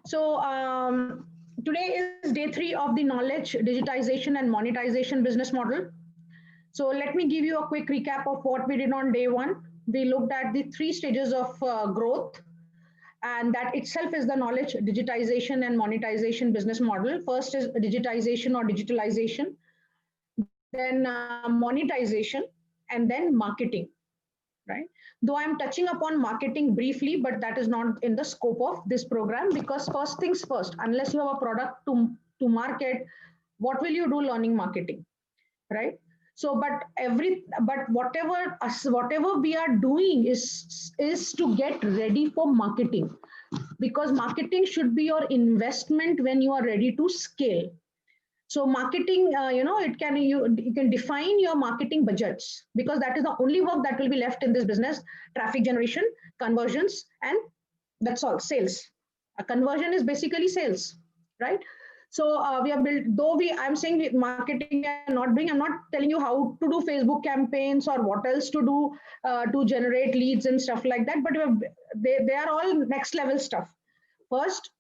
So today is day 3 of the knowledge, digitization and monetization business model. So let me give you a quick recap of what we did on day 1. We looked at the 3 stages of growth, and that itself is the knowledge, digitization and monetization business model. First is digitization or digitalization, then monetization, and then marketing, right? Though I'm touching upon marketing briefly, but that is not in the scope of this program, because first things first, unless you have a product to market, what will you do learning marketing, right? So but whatever we are doing is to get ready for marketing, because marketing should be your investment when you are ready to scale. So marketing, you can define your marketing budgets, because that is the only work that will be left in this business: traffic generation, conversions, and that's all. Sales. A conversion is basically sales, right? So we are built. Though I'm saying marketing we are not doing. I'm not telling you how to do Facebook campaigns or what else to do to generate leads and stuff like that. But they are all next level stuff. First,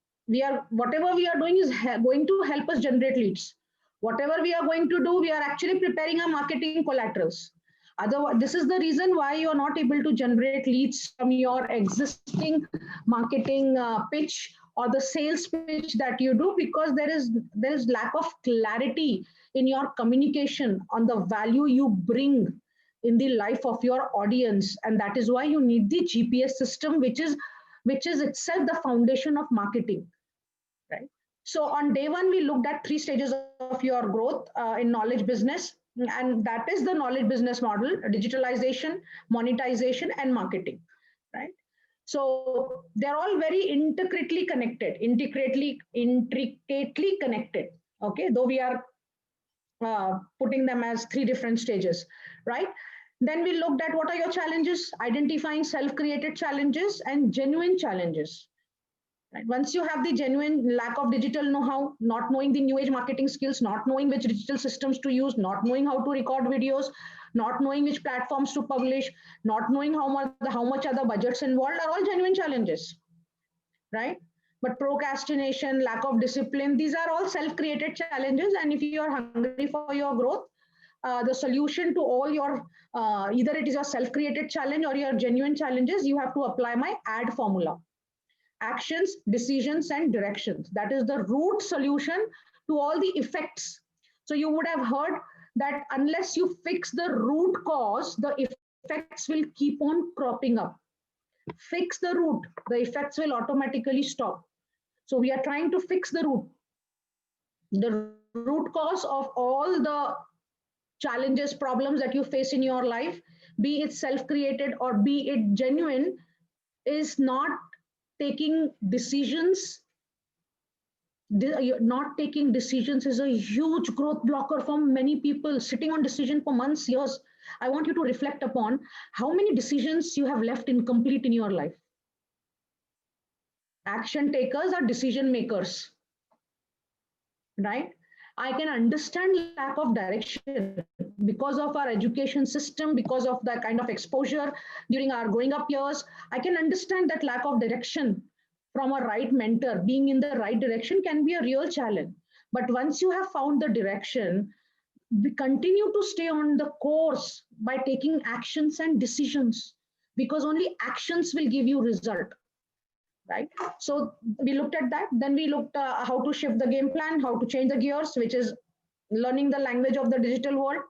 whatever we are doing is going to help us generate leads. Whatever we are going to do, we are actually preparing our marketing collaterals. Otherwise, this is the reason why you are not able to generate leads from your existing marketing pitch or the sales pitch that you do, because there is lack of clarity in your communication on the value you bring in the life of your audience. And that is why you need the GPS system, which is itself the foundation of marketing, right? So on day 1, we looked at 3 stages of your growth in knowledge business, and that is the knowledge business model: digitalization, monetization, and marketing, right? So they're all very intricately connected. Okay, though we are putting them as 3 different stages, right? Then we looked at what are your challenges, identifying self-created challenges and genuine challenges. Right? Once you have the genuine lack of digital know-how, not knowing the new age marketing skills, not knowing which digital systems to use, not knowing how to record videos, not knowing which platforms to publish, not knowing how much are the budgets involved, are all genuine challenges, right? But procrastination, lack of discipline, these are all self-created challenges. And if you are hungry for your growth, the solution to all your either it is your self-created challenge or your genuine challenges, you have to apply my ADD formula: actions, decisions, and directions. That is the root solution to all the effects. So you would have heard that unless you fix the root cause, the effects will keep on cropping up. Fix the root, the effects will automatically stop. So we are trying to fix the root cause of all the challenges, problems that you face in your life, be it self-created or be it genuine, is not taking decisions. Not taking decisions is a huge growth blocker for many people. Sitting on decision for months, years. I want you to reflect upon how many decisions you have left incomplete in your life. Action takers are decision makers, right? I can understand lack of direction because of our education system, because of the kind of exposure during our growing up years. I can understand that lack of direction from a right mentor. Being in the right direction can be a real challenge. But once you have found the direction, we continue to stay on the course by taking actions and decisions, because only actions will give you result, right? So we looked at that. Then we looked how to shift the game plan, how to change the gears, which is learning the language of the digital world.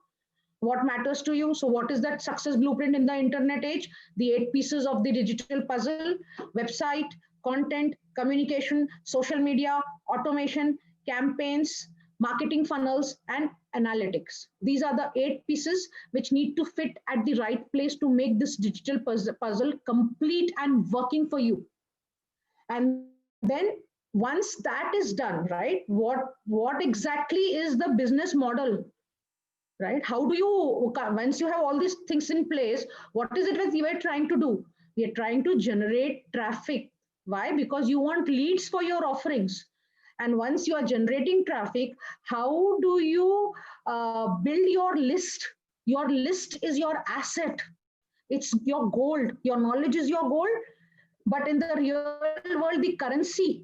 What matters to you? So what is that success blueprint in the internet age? The 8 pieces of the digital puzzle: website, content, communication, social media, automation, campaigns, marketing funnels, and analytics. These are the 8 pieces which need to fit at the right place to make this digital puzzle complete and working for you. And then once that is done, right, what exactly is the business model, right? How do you, once you have all these things in place, what is it that we are trying to do? We are trying to generate traffic. Why? Because you want leads for your offerings. And once you are generating traffic, how do you build your list? Your list is your asset. It's your gold. Your knowledge is your gold. But in the real world, the currency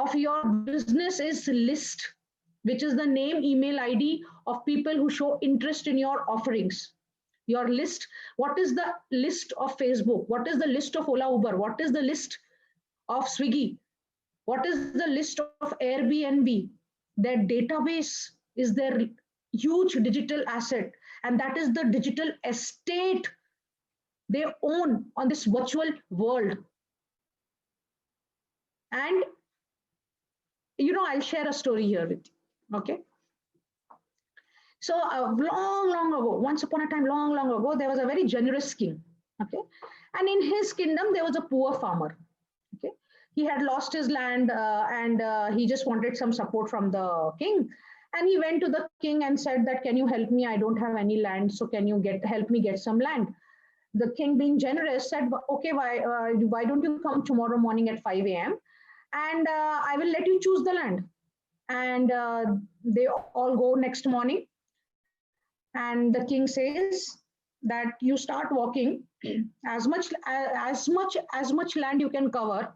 of your business is list, which is the name, email ID of people who show interest in your offerings. Your list, what is the list of Facebook? What is the list of Ola Uber? What is the list of Swiggy? What is the list of Airbnb? Their database is their huge digital asset, and that is the digital estate they own on this virtual world. And I'll share a story here with you. Okay. So long ago, once upon a time, long ago, there was a very generous king. Okay. And in his kingdom, there was a poor farmer. Okay. He had lost his land and he just wanted some support from the king. And he went to the king and said that, can you help me? I don't have any land. So can you help me get some land? The king, being generous, said, okay, why don't you come tomorrow morning at 5 a.m. and I will let you choose the land. And they all go next morning. And the king says that you start walking as much land you can cover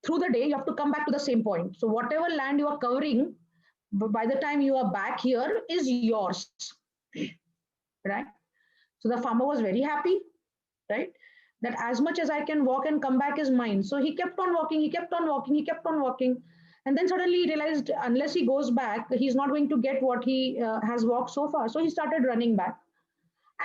through the day. You have to come back to the same point. So whatever land you are covering, by the time you are back here, is yours, right? So the farmer was very happy, right? That as much as I can walk and come back is mine. So he kept on walking, he kept on walking, he kept on walking. And then suddenly he realized unless he goes back, he's not going to get what he has walked so far. So he started running back.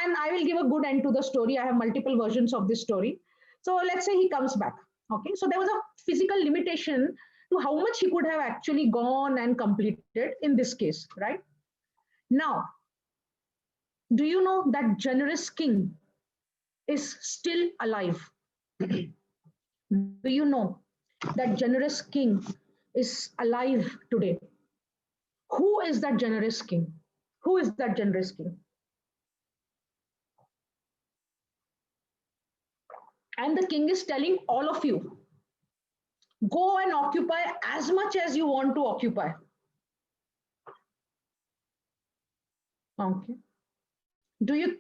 And I will give a good end to the story. I have multiple versions of this story. So let's say he comes back. Okay. So there was a physical limitation to how much he could have actually gone and completed in this case, right? Now, do you know that generous king is still alive? Do you know that generous king is alive today? Who is that generous king? Who is that generous king? And the king is telling all of you, go and occupy as much as you want to occupy. Okay.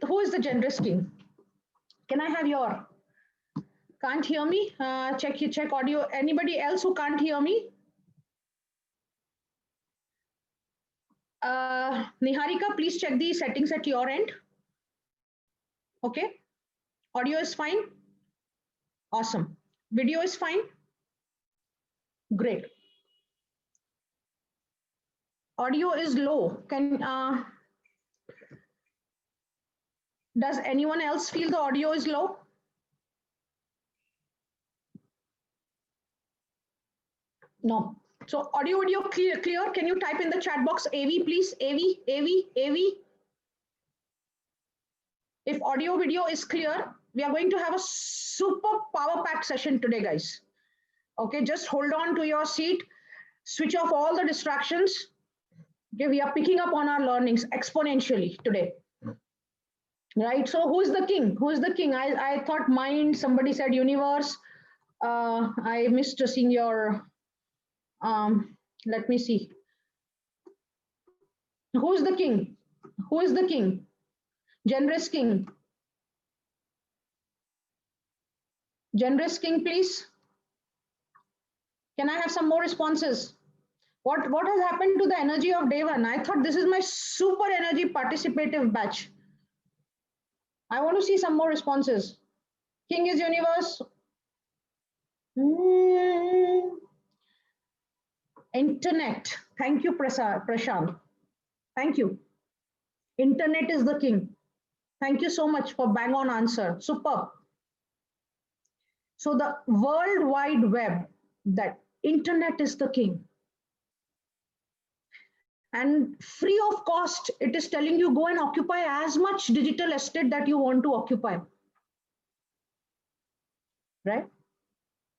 Who is the generous king? Can I have your, can't hear me? Check audio. Anybody else who can't hear me? Niharika, please check the settings at your end. Okay. Audio is fine. Awesome. Video is fine. Great. Audio is low. Does anyone else feel the audio is low? No. So audio video clear. Can you type in the chat box AV, please? AV. If audio video is clear, we are going to have a super power packed session today, guys. Okay, just hold on to your seat. Switch off all the distractions. Okay, we are picking up on our learnings exponentially today. Right, so who is the king? Who is the king? I thought mind, somebody said universe. I missed seeing your, let me see. Who is the king? Who is the king? Generous king. Generous king, please. Can I have some more responses? What has happened to the energy of day one? I thought this is my super energy participative batch. I want to see some more responses. King is universe. Internet. Thank you, Prashant. Thank you. Internet is the king. Thank you so much for bang on answer. Superb. So the World Wide Web, that internet is the king. And free of cost, it is telling you go and occupy as much digital estate that you want to occupy. Right?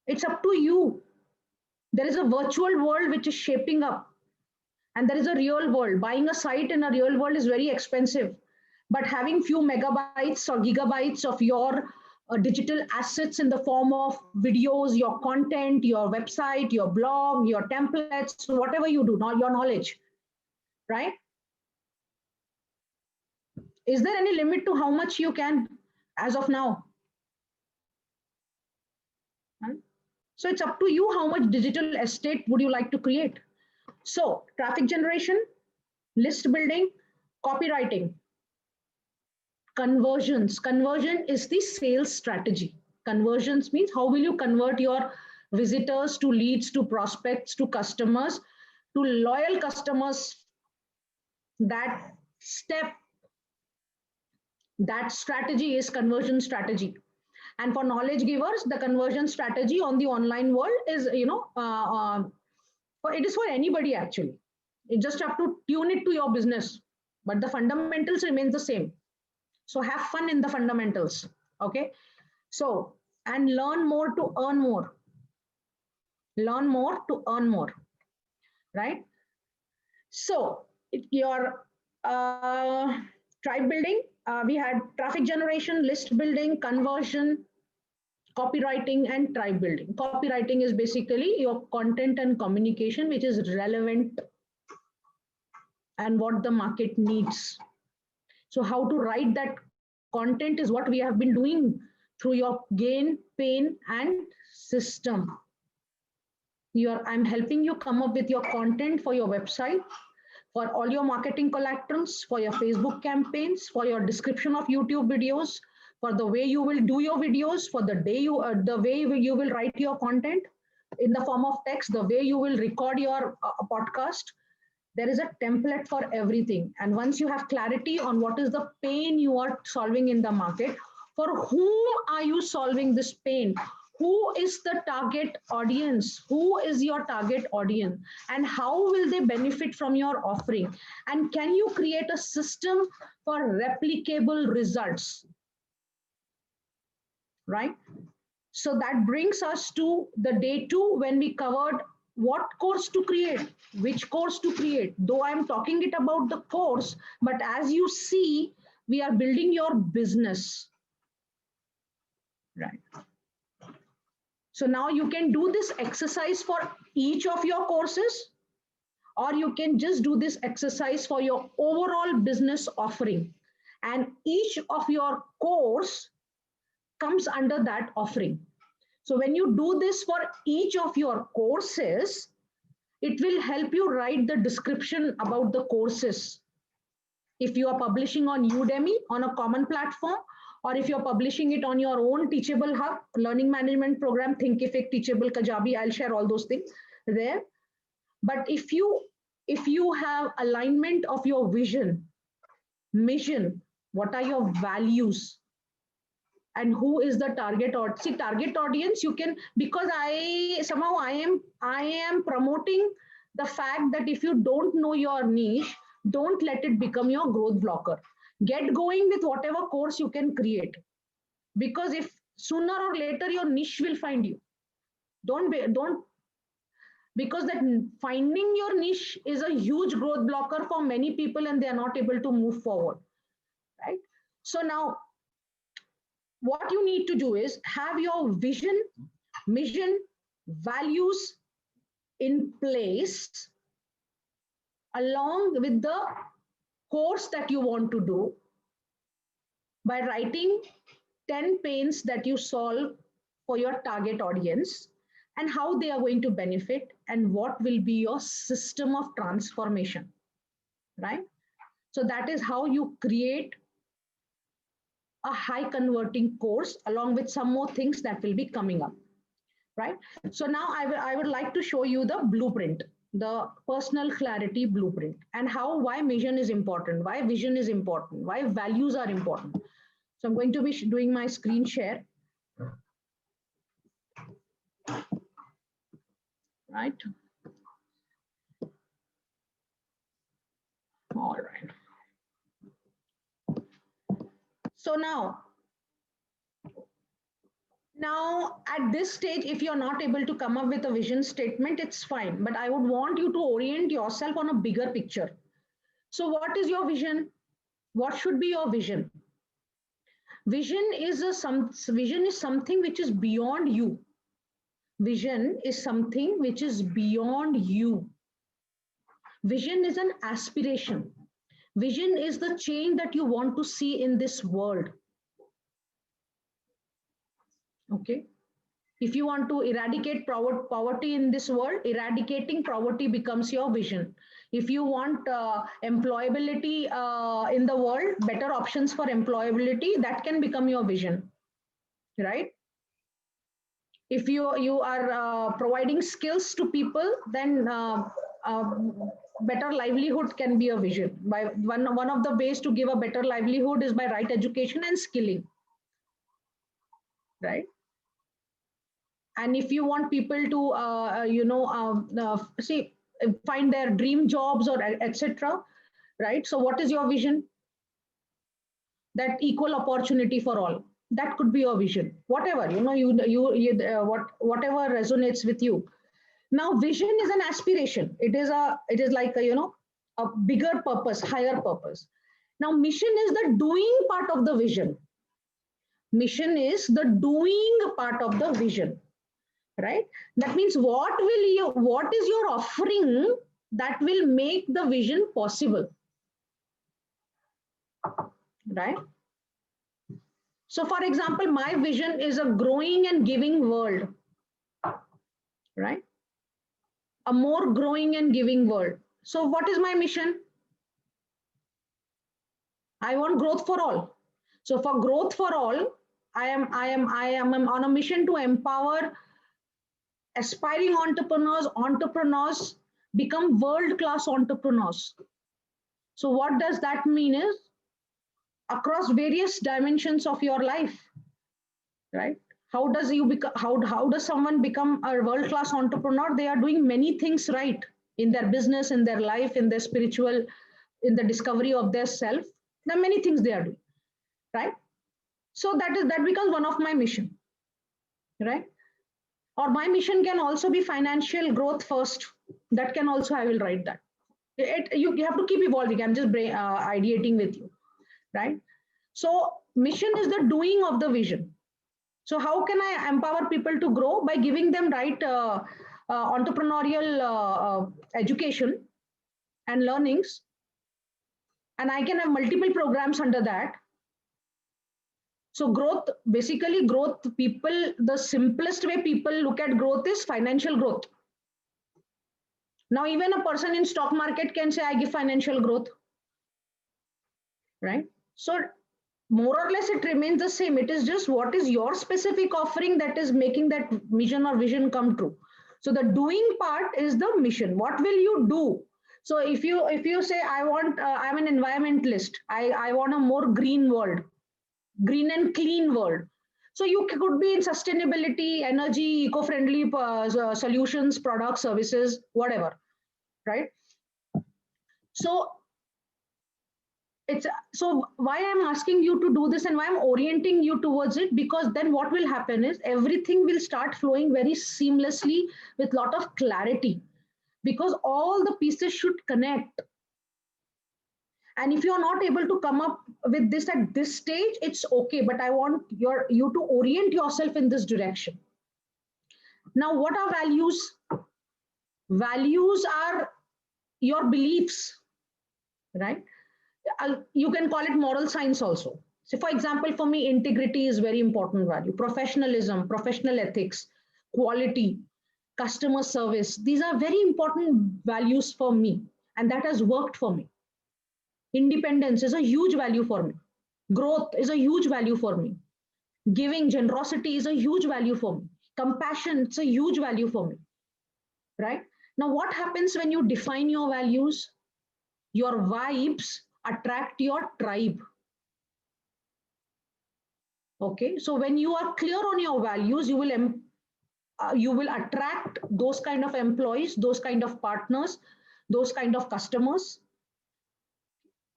It's up to you. There is a virtual world which is shaping up. And there is a real world. Buying a site in a real world is very expensive. But having few megabytes or gigabytes of your digital assets in the form of videos, your content, your website, your blog, your templates, whatever you do, not your knowledge, right? Is there any limit to how much you can as of now? So it's up to you how much digital estate would you like to create. So traffic generation, list building, copywriting, conversions. Conversion is the sales strategy. Conversions means how will you convert your visitors to leads, to prospects, to customers, to loyal customers. That step, that strategy is conversion strategy. And for knowledge givers, the conversion strategy on the online world is, it is for anybody actually. You just have to tune it to your business, but the fundamentals remains the same. So have fun in the fundamentals. Okay. So, and learn more to earn more. Learn more to earn more. Right. So your tribe building, we had traffic generation, list building, conversion, copywriting, and tribe building. Copywriting is basically your content and communication, which is relevant and what the market needs. So how to write that content is what we have been doing through your gain, pain, and system. I'm helping you come up with your content for your website, for all your marketing collaterals, for your Facebook campaigns, for your description of YouTube videos, for the way you will do your videos, for the way you will write your content in the form of text, the way you will record your podcast. There is a template for everything. And once you have clarity on what is the pain you are solving in the market, for whom are you solving this pain? Who is the target audience? Who is your target audience? And how will they benefit from your offering? And can you create a system for replicable results? Right? So that brings us to the day 2 when we covered what course to create, which course to create. Though I'm talking it about the course, but as you see, we are building your business. Right. So now you can do this exercise for each of your courses, or you can just do this exercise for your overall business offering. And each of your course comes under that offering. So when you do this for each of your courses, it will help you write the description about the courses. If you are publishing on Udemy on a common platform, or if you're publishing it on your own Teachable Hub, learning management program, Thinkific, Teachable, Kajabi, I'll share all those things there. But if you have alignment of your vision, mission, what are your values, and who is the target audience? See, target audience, you can, because I am promoting the fact that if you don't know your niche, don't let it become your growth blocker. Get going with whatever course you can create, because if sooner or later your niche will find you. Don't because that finding your niche is a huge growth blocker for many people, and they are not able to move forward. Right? So now what you need to do is have your vision, mission, values in place along with the course that you want to do by writing 10 pains that you solve for your target audience and how they are going to benefit and what will be your system of transformation, right? So that is how you create a high converting course along with some more things that will be coming up, right? So now I would like to show you the blueprint, the personal clarity blueprint, and why mission is important, why vision is important, why values are important. So I'm going to be doing my screen share. Right. All right. So now at this stage, if you're not able to come up with a vision statement, it's fine. But I would want you to orient yourself on a bigger picture. So what is your vision? What should be your vision? Vision is something which is beyond you. Vision is something which is beyond you. Vision is an aspiration. Vision is the change that you want to see in this world. Okay. If you want to eradicate poverty in this world, eradicating poverty becomes your vision. If you want employability in the world, better options for employability, that can become your vision, right? If you are providing skills to people, then uh, better livelihood can be a vision. By one of the ways to give a better livelihood is by right education and skilling, right? And if you want people to see, find their dream jobs or etc., right? So what is your vision? That equal opportunity for all, that could be your vision. Whatever, whatever resonates with you. Now vision is an aspiration. It is like a bigger purpose, higher purpose. Now mission is the doing part of the vision. Mission is the doing part of the vision, right? That means what is your offering that will make the vision possible, right? So for example, my vision is a growing and giving world, right? A more growing and giving world. So what is my mission? I want growth for all. So for growth for all, I am on a mission to empower aspiring entrepreneurs become world class entrepreneurs. So what does that mean is across various dimensions of your life, right? How does someone become a world class entrepreneur? They are doing many things right in their business, in their life, in their spiritual, in the discovery of their self. There are many things they are doing, right? So that becomes one of my mission, right? Or my mission can also be financial growth first. That can also, I will write that. You have to keep evolving. I'm just ideating with you, right? So mission is the doing of the vision. So how can I empower people to grow? By giving them right entrepreneurial education and learnings. And I can have multiple programs under that. So growth, basically growth, people, the simplest way people look at growth is financial growth. Now, even a person in stock market can say, I give financial growth, right? So more or less it remains the same. It is just what is your specific offering that is making that mission or vision come true. So the doing part is the mission. What will you do? So if you say I'm an environmentalist, I want a more green world, green and clean world. So you could be in sustainability, energy, eco-friendly solutions, products, services, whatever, right? So it's so why I'm asking you to do this and why I'm orienting you towards it, because then what will happen is everything will start flowing very seamlessly with lot of clarity, because all the pieces should connect. And if you're not able to come up with this at this stage, it's okay, but I want you to orient yourself in this direction. Now what are values? Values are your beliefs, right? You can call it moral science also. So for example, for me, integrity is very important value. Professionalism, professional ethics, quality, customer service, these are very important values for me, and that has worked for me. Independence is a huge value for me. Growth is a huge value for me. Giving, generosity is a huge value for me. Compassion, it's a huge value for me, right? Now what happens when you define your values? Your vibes attract your tribe. Okay, so when you are clear on your values, you will attract those kind of employees, those kind of partners, those kind of customers,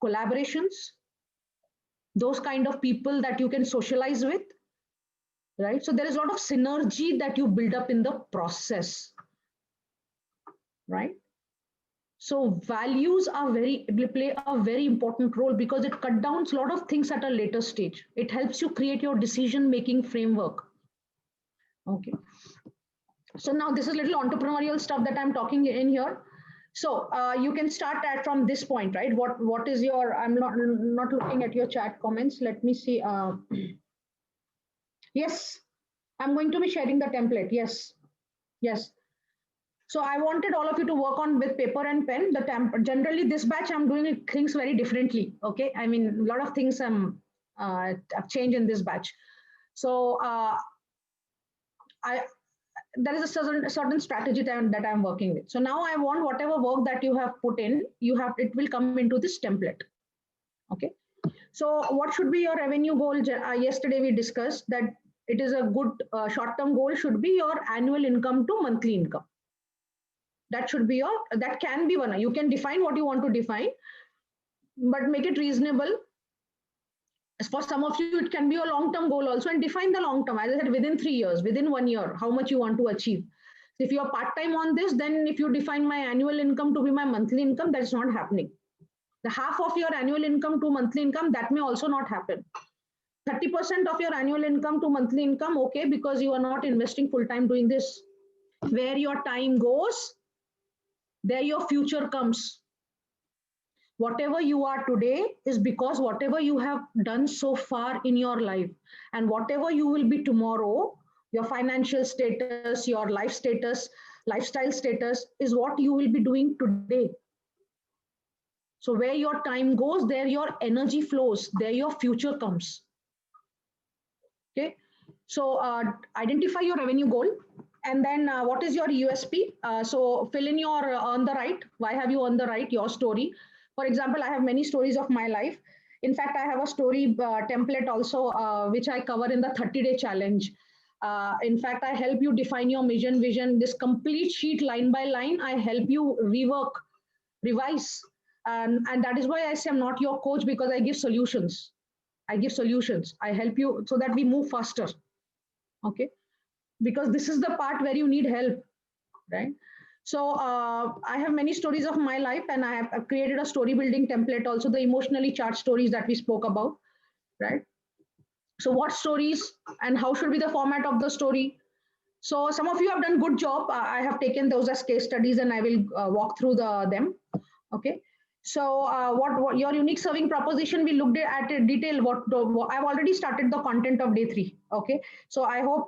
collaborations, those kind of people that you can socialize with, right? So there is a lot of synergy that you build up in the process, right? So values are play a very important role because it cut down a lot of things at a later stage. It helps you create your decision making framework. Okay. So now this is little entrepreneurial stuff that I'm talking in here. So you can start at from this point, right? What is your? I'm not looking at your chat comments. Let me see. Yes, I'm going to be sharing the template. Yes. Yes. So I wanted all of you to work on with paper and pen. Generally this batch I'm doing things very differently. Okay. I mean, a lot of things I've changed in this batch. So I there is a certain strategy that I'm working with. So now I want whatever work that you have put in, it will come into this template. Okay. So what should be your revenue goal? Yesterday we discussed that it is a good short-term goal should be your annual income to monthly income. That should be that can be one. You can define what you want to define, but make it reasonable. As for some of you, it can be a long-term goal also, and define the long term. As I said, within 3 years, within 1 year, how much you want to achieve. So if you're part-time on this, then if you define my annual income to be my monthly income, that's not happening. The half of your annual income to monthly income, that may also not happen. 30% of your annual income to monthly income, okay, because you are not investing full-time doing this. Where your time goes, there your future comes. Whatever you are today is because whatever you have done so far in your life, and whatever you will be tomorrow, your financial status, your life status, lifestyle status is what you will be doing today. So where your time goes, there your energy flows, there your future comes. Okay. So identify your revenue goal, and then what is your USP? So fill in your earn the right. Why have you earned the right? Your story. For example, I have many stories of my life. In fact, I have a story template also, which I cover in the 30-day challenge. In fact, I help you define your vision, this complete sheet line by line. I help you rework, revise. And that is why I say I'm not your coach, because I give solutions. I give solutions. I help you so that we move faster. Okay. Because this is the part where you need help, right? So I have many stories of my life, and I have created a story building template also, the emotionally charged stories that we spoke about, right? So what stories and how should be the format of the story? So some of you have done good job. I have taken those as case studies, and I will walk through them. Okay. So what your unique serving proposition, we looked at in detail. I've already started the content of day 3. Okay. So I hope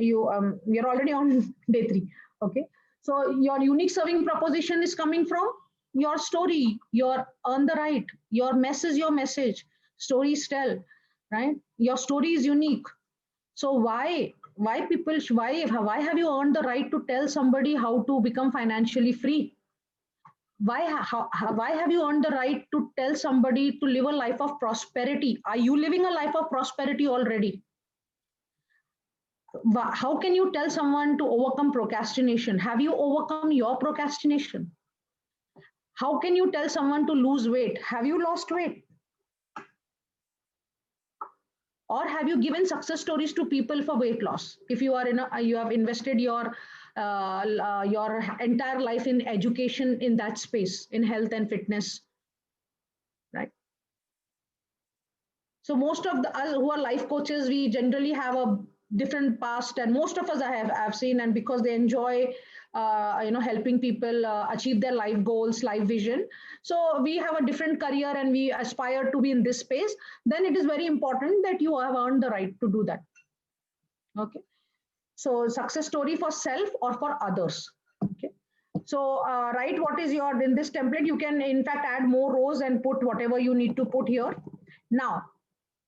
you're already on day 3. Okay. So your unique serving proposition is coming from your story, your earn the right, your mess is your message, stories tell, right? Your story is unique. So why have you earned the right to tell somebody how to become financially free? Why have you earned the right to tell somebody to live a life of prosperity? Are you living a life of prosperity already? How can you tell someone to overcome procrastination? Have you overcome your procrastination? How can you tell someone to lose weight? Have you lost weight? Or have you given success stories to people for weight loss? If you are you have invested your entire life in education in that space, in health and fitness, right? So most of us who are life coaches, we generally have a different past, and most of us I've seen, and because they enjoy helping people achieve their life goals, life vision. So we have a different career and we aspire to be in this space. Then it is very important that you have earned the right to do that. Okay. So success story for self or for others. Okay. So write what is your in this template. You can in fact add more rows and put whatever you need to put here. Now,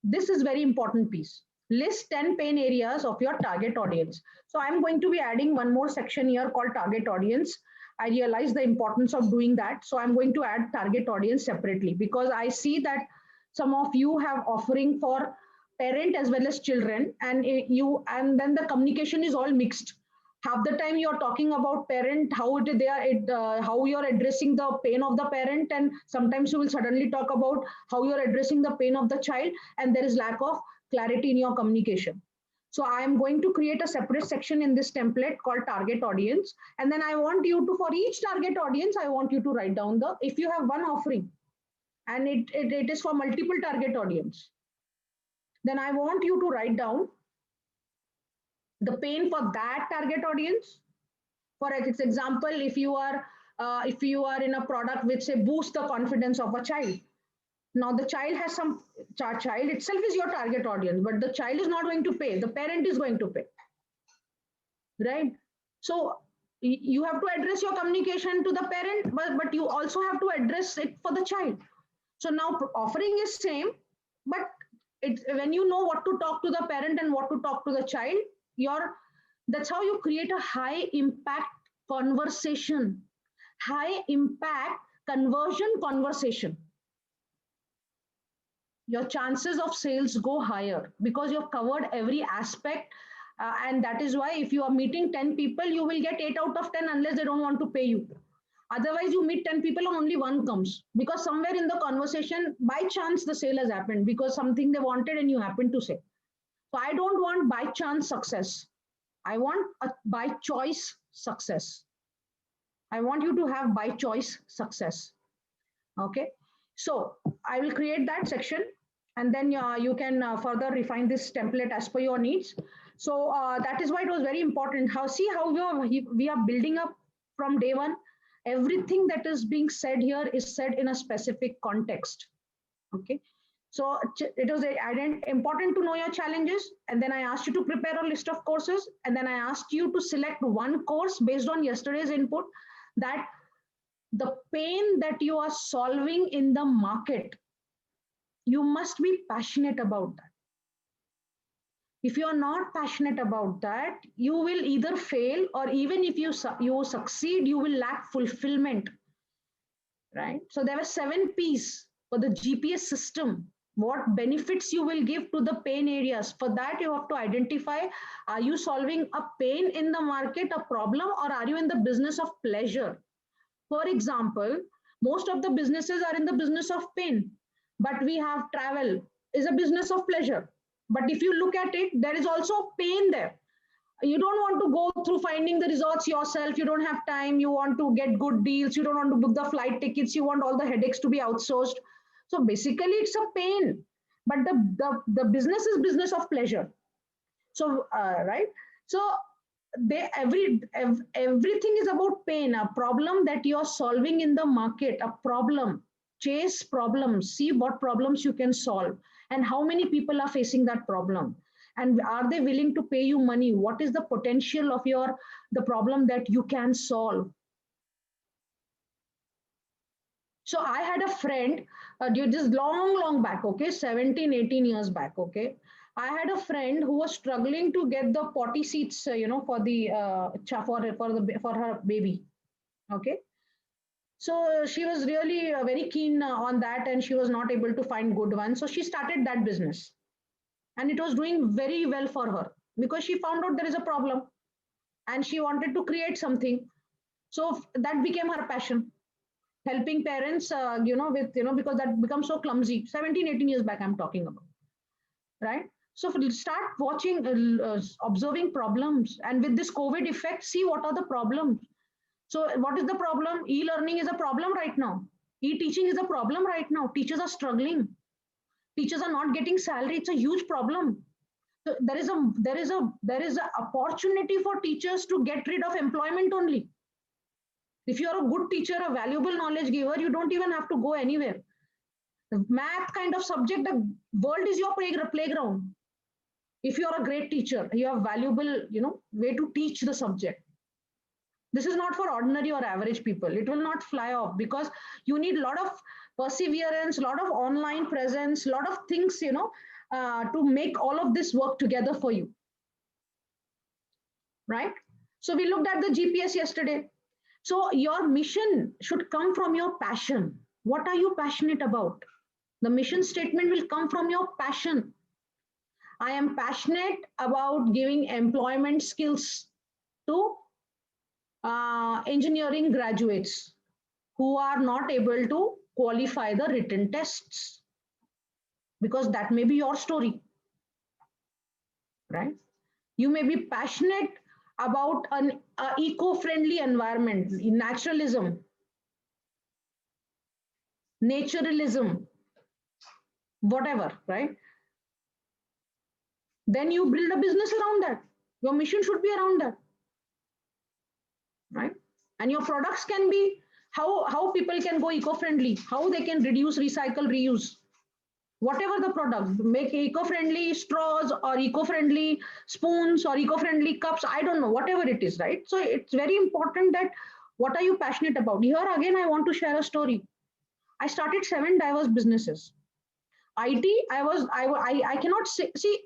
this is very important piece. List 10 pain areas of your target audience. So I'm going to be adding one more section here called target audience. I realize the importance of doing that. So I'm going to add target audience separately, because I see that some of you have offering for parent as well as children, and then the communication is all mixed. Half the time you're talking about parent, how you're addressing the pain of the parent, and sometimes you will suddenly talk about how you're addressing the pain of the child, and there is lack of clarity in your communication. So I am going to create a separate section in this template called target audience, and then I want you to, for each target audience, I want you to write down if you have one offering and it is for multiple target audience, then I want you to write down the pain for that target audience. For example, if you are in a product which say boost the confidence of a child, Now the child has some child itself is your target audience, but the child is not going to pay. The parent is going to pay, right? So you have to address your communication to the parent, but you also have to address it for the child. So now offering is same, but when you know what to talk to the parent and what to talk to the child, that's how you create a high impact conversation, high impact conversion conversation. Your chances of sales go higher because you've covered every aspect. And that is why if you are meeting 10 people, you will get 8 out of 10 unless they don't want to pay you. Otherwise, you meet 10 people and only one comes because somewhere in the conversation, by chance, the sale has happened because something they wanted and you happen to say. So I don't want by chance success. I want a by choice success. I want you to have by choice success. Okay. So I will create that section and then you can further refine this template as per your needs. So that is why it was very important. See how we are building up from day one. Everything that is being said here is said in a specific context. Okay. So it was important to know your challenges. And then I asked you to prepare a list of courses. And then I asked you to select one course based on yesterday's input, that the pain that you are solving in the market, you must be passionate about that. If you are not passionate about that, you will either fail, or even if you succeed, you will lack fulfillment, right? So there were 7 P's for the GPS system. What benefits you will give to the pain areas. For that, you have to identify, are you solving a pain in the market, a problem, or are you in the business of pleasure? For example, most of the businesses are in the business of pain, but we have travel is a business of pleasure. But if you look at it, there is also pain there. You don't want to go through finding the resorts yourself. You don't have time. You want to get good deals. You don't want to book the flight tickets. You want all the headaches to be outsourced. So basically, it's a pain. But the business is business of pleasure. So right. So everything is about pain, a problem that you're solving in the market, a problem. Chase problems, see what problems you can solve and how many people are facing that problem, and are they willing to pay you money. What is the potential of the problem that you can solve. So I had a friend just long back, okay, 17-18 years back, okay. I had a friend who was struggling to get the potty seats, for the for her baby. Okay, so she was really very keen on that, and she was not able to find good ones. So she started that business, and it was doing very well for her because she found out there is a problem, and she wanted to create something. So that became her passion, helping parents, with because that becomes so clumsy. 17-18 years back, I'm talking about, right? So start watching, observing problems, and with this COVID effect, see what are the problems. So what is the problem? E-learning is a problem right now. E-teaching is a problem right now. Teachers are struggling. Teachers are not getting salary. It's a huge problem. So there is a opportunity for teachers to get rid of employment only. If you're a good teacher, a valuable knowledge giver, you don't even have to go anywhere. The math kind of subject, the world is your playground. If you're a great teacher, you have valuable, way to teach the subject. This is not for ordinary or average people. It will not fly off because you need a lot of perseverance, a lot of online presence, a lot of things, to make all of this work together for you. Right? So we looked at the GPS yesterday. So your mission should come from your passion. What are you passionate about? The mission statement will come from your passion. I am passionate about giving employment skills to engineering graduates who are not able to qualify the written tests, because that may be your story, right? You may be passionate about an eco-friendly environment, naturalism, naturalism, whatever, right? Then you build a business around that. Your mission should be around that, right? And your products can be how people can go eco-friendly, how they can reduce, recycle, reuse, whatever the product, make eco-friendly straws or eco-friendly spoons or eco-friendly cups, I don't know, whatever it is, right? So it's very important that what are you passionate about. Here again, I want to share a story. I started 7 diverse businesses. IT, I cannot say, see,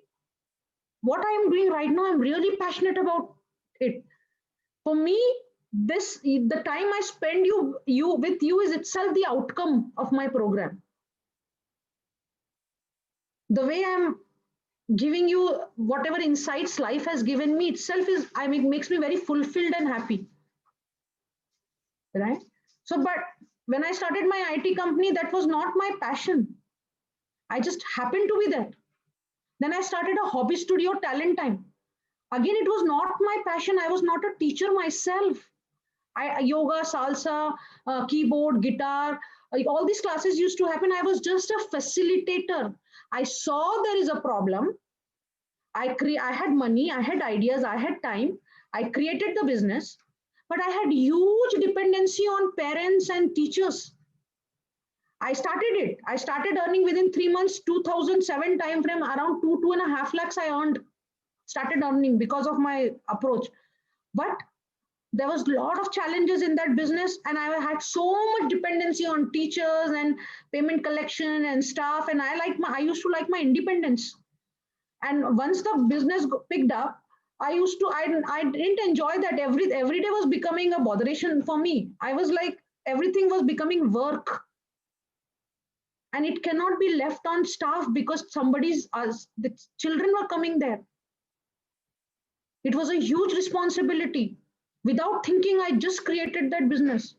what I am doing right now, I'm really passionate about it. For me, this, the time I spend you with you is itself the outcome of my program. The way I'm giving you whatever insights life has given me itself is, I mean, makes me very fulfilled and happy, right? So, but when I started my IT company, that was not my passion. I just happened to be there. Then I started a hobby studio, Talent Time. Again, it was not my passion. I was not a teacher myself. Yoga, salsa, keyboard, guitar, all these classes used to happen. I was just a facilitator. I saw there is a problem. I had money, I had ideas, I had time. I created the business, but I had huge dependency on parents and teachers. I started it. I started earning within 3 months, 2007 time frame, around 2.5 lakhs I earned, started earning because of my approach. But there was a lot of challenges in that business, and I had so much dependency on teachers and payment collection and staff. And I used to like my independence. And once the business picked up, I didn't enjoy that. Every day was becoming a botheration for me. I was like, everything was becoming work, and it cannot be left on staff because the children were coming there. It was a huge responsibility. Without thinking, I just created that business,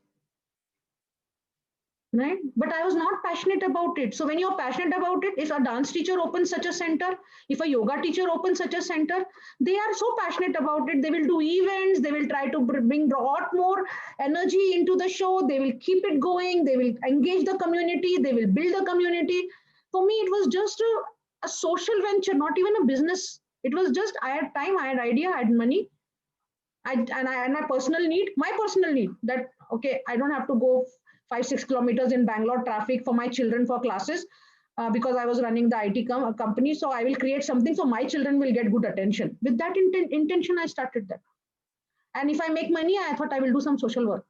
right? But I was not passionate about it. So when you're passionate about it, if a dance teacher opens such a center, if a yoga teacher opens such a center, they are so passionate about it. They will do events, they will try to bring a lot more energy into the show, they will keep it going, they will engage the community, they will build the community. For me, it was just a social venture, not even a business. It was just, I had time, I had idea, I had money. And my personal need, that okay, I don't have to go 5-6 kilometers in Bangalore traffic for my children for classes, because I was running the IT company. So I will create something so my children will get good attention. With that intention, I started that. And if I make money, I thought I will do some social work.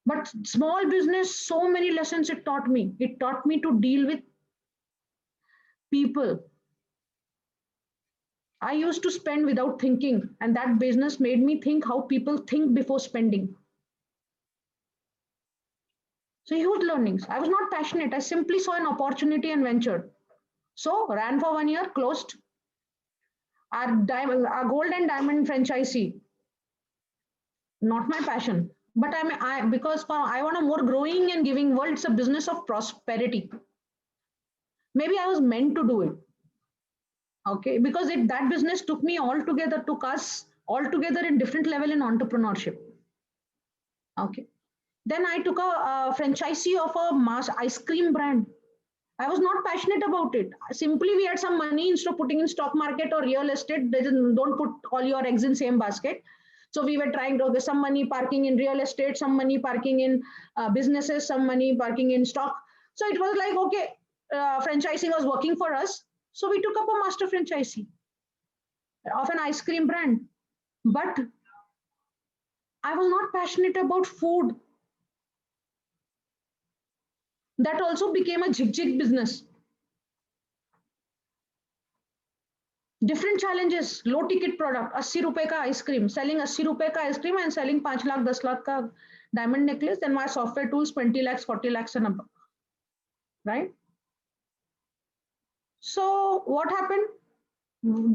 But small business, so many lessons it taught me. It taught me to deal with people. I used to spend without thinking, and that business made me think how people think before spending. So huge learnings. I was not passionate. I simply saw an opportunity and ventured. So ran for 1 year, closed. Our gold and diamond franchisee, not my passion. But because I want a more growing and giving world. It's a business of prosperity. Maybe I was meant to do it. Okay, because that business took us all together in different level in entrepreneurship. Okay. Then I took a franchisee of a mass ice cream brand. I was not passionate about it. Simply, we had some money. Instead of putting in stock market or real estate, they don't put all your eggs in same basket. So we were trying to get some money parking in real estate, some money parking in businesses, some money parking in stock. So it was like, okay, franchising was working for us. So we took up a master franchisee of an ice cream brand. But I was not passionate about food. That also became a jig business. Different challenges, low ticket product, 80 रुपए का ice cream, selling 80 रुपए का ice cream and selling 5 lakh, 10 lakh का diamond necklace. Then my software tools, 20 lakhs, 40 lakhs and above, right? So what happened?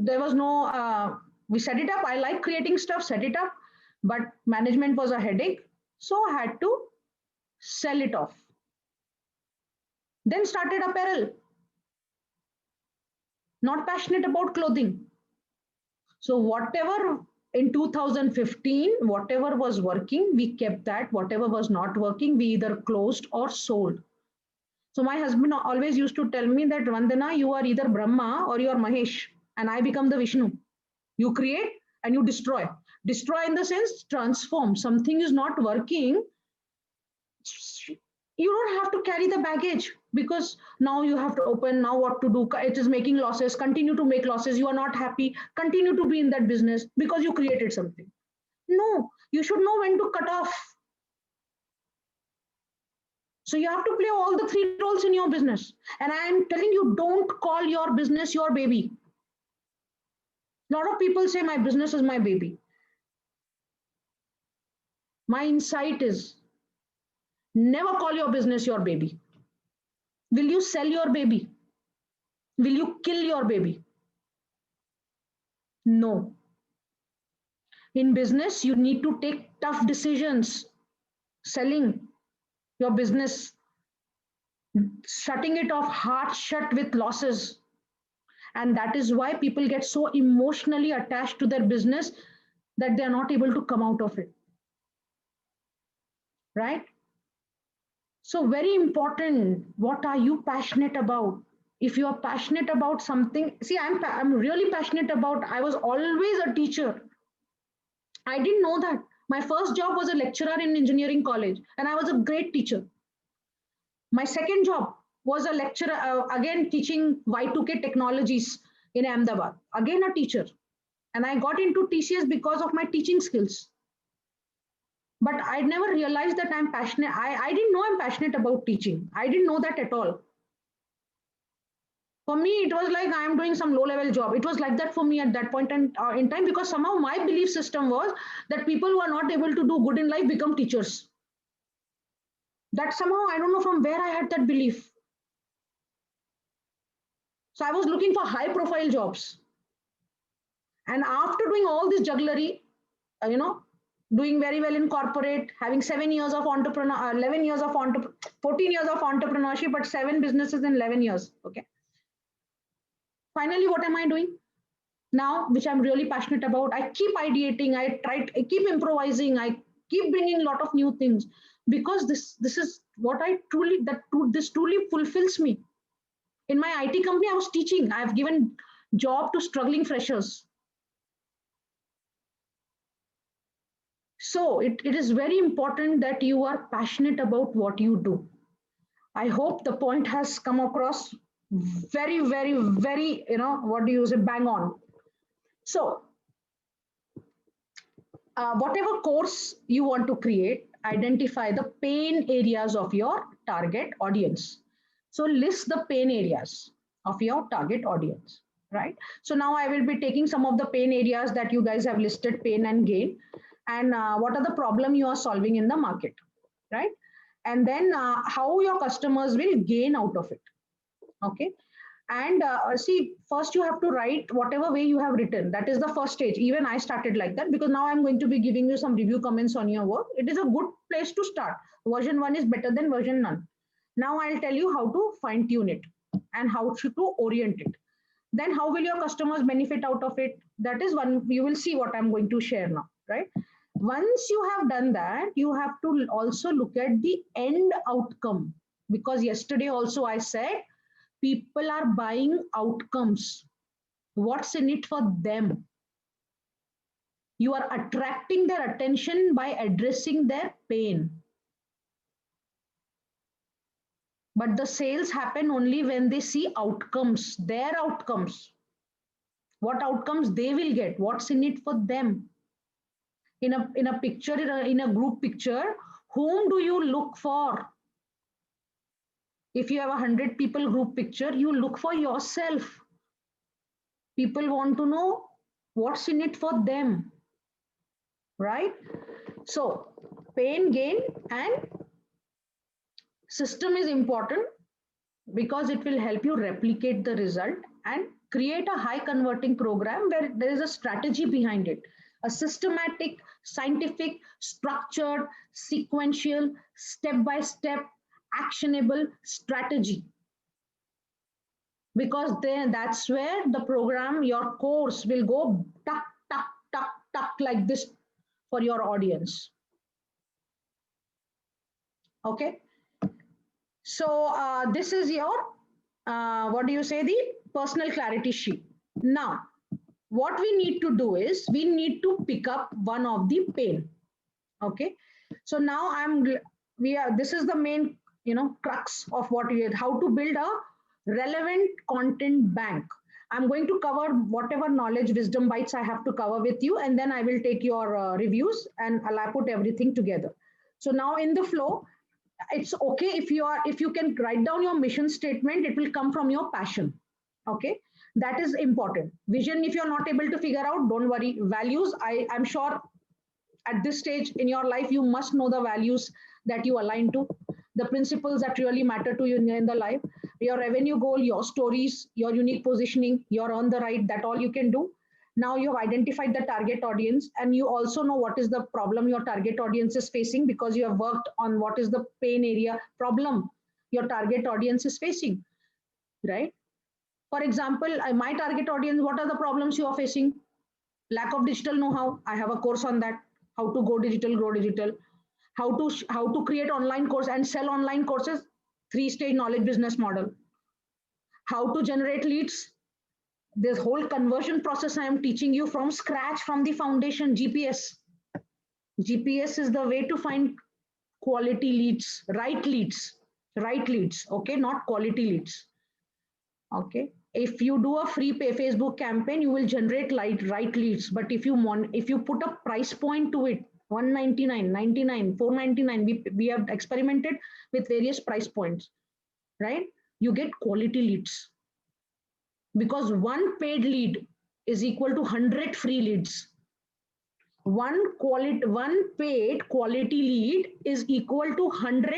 There was no, we set it up. I like creating stuff, set it up, but management was a headache. So I had to sell it off. Then started apparel. Not passionate about clothing. So whatever in 2015, whatever was working, we kept that. Whatever was not working, we either closed or sold. So my husband always used to tell me that, Vandana, you are either Brahma or you are Mahesh, and I become the Vishnu. You create and you destroy. Destroy in the sense, transform. Something is not working. You don't have to carry the baggage. because now you have to open, now what to do, it is making losses, continue to make losses, you are not happy, continue to be in that business because you created something. No, you should know when to cut off. So you have to play all the three roles in your business. And I am telling you, don't call your business your baby. A lot of people say my business is my baby. My insight is never call your business your baby. Will you sell your baby? Will you kill your baby? No. In business, you need to take tough decisions. Selling your business, shutting it off hard shut with losses. And that is why people get so emotionally attached to their business that they are not able to come out of it. Right? So very important, what are you passionate about? If you are passionate about something, see, I'm really passionate about, I was always a teacher. I didn't know that. My first job was a lecturer in engineering college, and I was a great teacher. My second job was a lecturer, again teaching Y2K technologies in Ahmedabad, again a teacher. And I got into TCS because of my teaching skills. But I never realized that I'm passionate. I didn't know I'm passionate about teaching. I didn't know that at all. For me, it was like I am doing some low-level job. It was like that for me at that point in time, because somehow my belief system was that people who are not able to do good in life become teachers. That somehow, I don't know from where I had that belief. So I was looking for high-profile jobs. And after doing all this jugglery, doing very well in corporate, having 7 years of entrepreneur, 11 years of 14 years of entrepreneurship, but 7 businesses in 11 years. Okay. Finally, what am I doing now, which I'm really passionate about? I keep ideating, I keep improvising, I keep bringing a lot of new things, because this is what this truly fulfills me. In my IT company, I was teaching. I've given job to struggling freshers. So it is very important that you are passionate about what you do. I hope the point has come across very, very, very, what do you say, bang on. So whatever course you want to create, identify the pain areas of your target audience. So list the pain areas of your target audience, right? So now I will be taking some of the pain areas that you guys have listed, pain and gain, and what are the problem you are solving in the market, right? And then how your customers will gain out of it. Okay. And see, first you have to write whatever way you have written. That is the first stage. Even I started like that, because now I'm going to be giving you some review comments on your work. It is a good place to start. Version 1 is better than version none. Now I'll tell you how to fine tune it and how to orient it. Then how will your customers benefit out of it? That is one, you will see what I'm going to share now, right? Once you have done that, you have to also look at the end outcome, because yesterday also I said people are buying outcomes. What's in it for them? You are attracting their attention by addressing their pain. But the sales happen only when they see outcomes, their outcomes. What outcomes they will get, what's in it for them. In a picture, in a group picture, whom do you look for? If you have 100 people group picture, you look for yourself. People want to know what's in it for them, right? So pain, gain, and system is important, because it will help you replicate the result and create a high converting program where there is a strategy behind it, a systematic, scientific, structured, sequential, step by step, actionable strategy. Because then that's where the program, your course will go tuck, tuck, tuck, tuck like this for your audience. Okay. So this is your, what do you say, the personal clarity sheet. Now, what we need to do is we need to pick up one of the pain. Okay. So now this is the main crux of what you how to build a relevant content bank. I'm going to cover whatever knowledge wisdom bites I have to cover with you, and then I will take your reviews and I'll put everything together. So now in the flow, it's okay if you can write down your mission statement, it will come from your passion. Okay, that is important. Vision, if you're not able to figure out, don't worry. Values, I'm sure at this stage in your life you must know the values that you align to, the principles that really matter to you in the life, your revenue goal, your stories, your unique positioning, you're on the right, that all you can do. Now you've identified the target audience and you also know what is the problem your target audience is facing, because you have worked on what is the pain area problem your target audience is facing, right? For example, my target audience, what are the problems you are facing? Lack of digital know-how, I have a course on that. How to go digital, grow digital. How to create online course and sell online courses, 3-stage knowledge business model. How to generate leads, this whole conversion process I am teaching you from scratch, from the foundation. GPS is the way to find quality leads, right leads, okay, not quality leads. Okay, if you do a free pay Facebook campaign, you will generate right leads. But if you put a price point to it, 199, 99, 499, we have experimented with various price points, right? You get quality leads, because one paid lead is equal to 100 free leads. One paid quality lead is equal to 100